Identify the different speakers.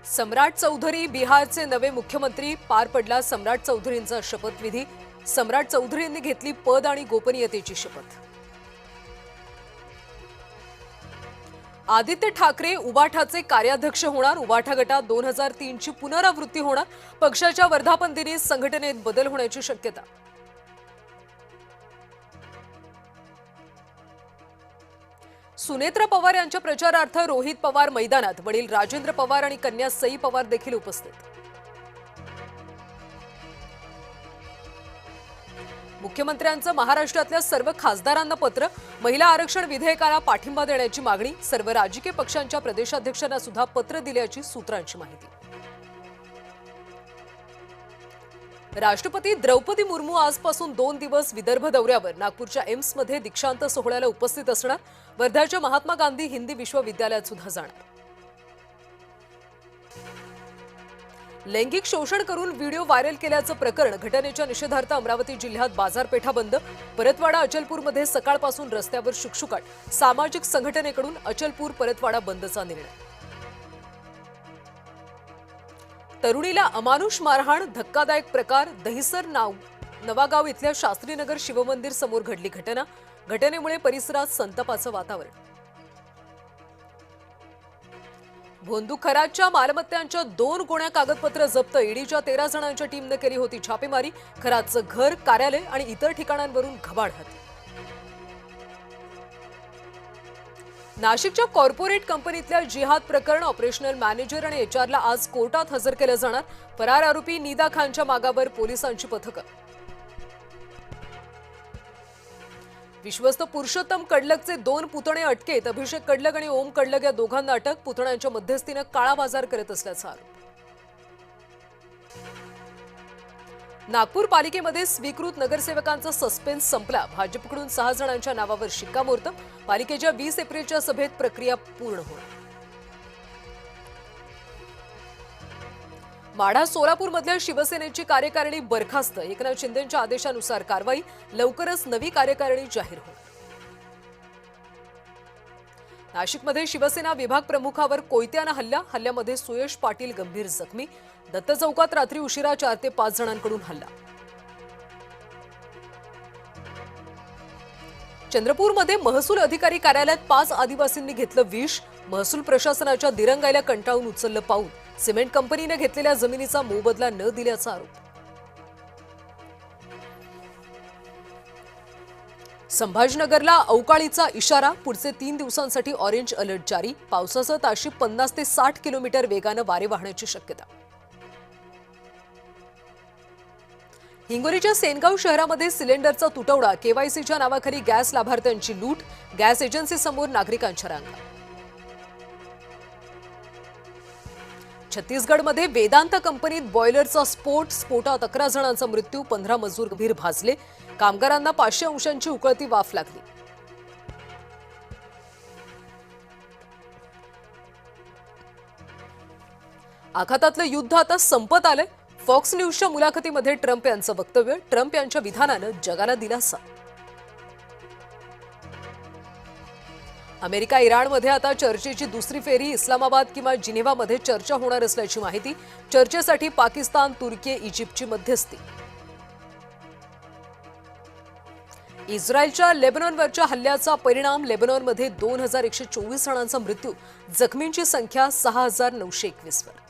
Speaker 1: सम्राट चौधरी बिहारचे नवे मुख्यमंत्री पार पडला सम्राट चौधरींचा शपथविधी। सम्राट चौधरींनी घेतली पद आणि गोपनीयतेची शपथ। आदित्य ठाकरे उबाठाचे कार्याध्यक्ष होणार। उबाठा गटात 2003 ची पुनरावृत्ती होणार। पक्षाच्या वर्धापन दिनी संघटनेत बदल होण्याची शक्यता। सुनेत्रा पवार यांच्या प्रचारार्थ रोहित पवार मैदानात। वडील राजेंद्र पवार आणि कन्या सई पवार देखील उपस्थित। मुख्यमंत्र्यांचं महाराष्ट्रातल्या सर्व खासदारांना पत्र। महिला आरक्षण विधेयकाला पाठिंबा देण्याची मागणी। सर्व राजकीय पक्षांच्या प्रदेशाध्यक्षांना सुद्धा पत्र दिल्याची सूत्रांची माहिती। राष्ट्रपती द्रौपदी मुर्मू आजपासून 2 दिवस विदर्भ दौऱ्यावर। नागपूरच्या एम्स मध्ये दीक्षांत सोहळ्याला उपस्थित असणार। वर्ध्याच्या महात्मा गांधी हिंदी विश्वविद्यालयात सुद्धा जाणार। लैंगिक शोषण करून व्हिडिओ व्हायरल केल्याचं प्रकरण। घटनेच्या निषेधार्थ अमरावती जिल्ह्यात बाजारपेठा बंद। परतवाडा अचलपूरमध्ये सकाळपासून रस्त्यावर शुकशुकाट। सामाजिक संघटनेकडून अचलपूर परतवाडा बंदचा निर्णय। तरुणीला अमानुष मारहाण। धक्कादायक प्रकार। दहिसर नवागाव इथल्या शास्त्रीनगर शिवमंदिर समोर घडली घटना। घटनेमुळे परिसरात संतापाचं वातावरण। भोंदू खरातच्या मालमत्तांच्या 2 गोण्या कागदपत्र जप्त। ईडीच्या 13 जणांच्या टीमने केली होती छापेमारी। खरातचं घर, कार्यालय आणि इतर ठिकाणांवरून घबाड हाती। नाशिकच्या कॉर्पोरेट कंपनीतल्या जिहाद प्रकरण। ऑपरेशनल मॅनेजर आणि एचआरला आज कोर्टात हजर केलं जाणार। फरार आरोपी निदा खानच्या मागावर पोलिसांची पथकं। विश्वस्त पुरुषोत्तम कडलकचे 2 पुतणे अटकेत। अभिषेक कडलक आणि ओम कडलक या दोघांना अटक। पुतण्यांच्या मध्यस्थीने काळा बाजार करत असल्याचा आरोप। नागपूर पालिकेमध्ये स्वीकृत नगरसेवकांचा सस्पेन्स संपला। भाजपकडून 6 जणांच्या नावावर शिक्कामोर्तब। पालिकेच्या 20 एप्रिलच्या सभेत प्रक्रिया पूर्ण होणार। माढा सोलापूरमधल्या शिवसेनेची कार्यकारिणी बरखास्त। एकनाथ शिंदेंच्या आदेशानुसार कारवाई। लवकरच नवी कार्यकारिणी जाहीर होणार। नाशिकमध्ये शिवसेना विभाग प्रमुखावर कोयत्यानं हल्ला। हल्ल्यामध्ये सुयश पाटील गंभीर जखमी। दत्त चौकात रात्री उशिरा 4 ते 5 जणांकडून हल्ला। चंद्रपूरमध्ये महसूल अधिकारी कार्यालयात 5 आदिवासींनी घेतलं विष। महसूल प्रशासनाच्या दिरंगाईला कंटाळून उचललं पाऊल। सिमेंट कंपनीने घेतलेल्या जमिनीचा मोबदला न दिल्याचा आरोप। संभाजीनगरला अवकाळीचा इशारा। पुढचे 3 दिवसांसाठी ऑरेंज अलर्ट जारी। पावसासह ताशी 50 ते 60 किलोमीटर वेगानं वारे वाहण्याची शक्यता। हिंगोलीच्या सेनगाव शहरामध्ये सिलेंडरचा तुटवडा। केवायसीच्या नावाखाली गॅस लाभार्थ्यांची लूट। गॅस एजन्सीसमोर नागरिकांच्या रांगा। छत्तीसगडमध्ये वेदांत कंपनीत बॉयलरचा स्फोट। स्फोटात 11 जणांचा मृत्यू। 15 मजूर गंभीर भाजले। कामगारांना 500 अंशांची उकळती वाफ लागली। आघातातलं युद्ध आता संपत आलंय। फॉक्स न्यूजच्या मुलाखतीमध्ये ट्रम्प यांचं वक्तव्य। ट्रम्प यांच्या विधानानं जगाला दिलासा। अमेरिका इराणमध्ये आता चर्चेची दुसरी फेरी। इस्लामाबाद किंवा जिनेव्हामध्ये चर्चा होणार असल्याची माहिती। चर्चेसाठी पाकिस्तान, तुर्की, इजिप्तची मध्यस्थी। इस्रायलच्या लेबनॉनवरच्या हल्ल्याचा परिणाम। लेबनॉनमध्ये 2124 जणांचा मृत्यू। जखमींची संख्या 6921 वर।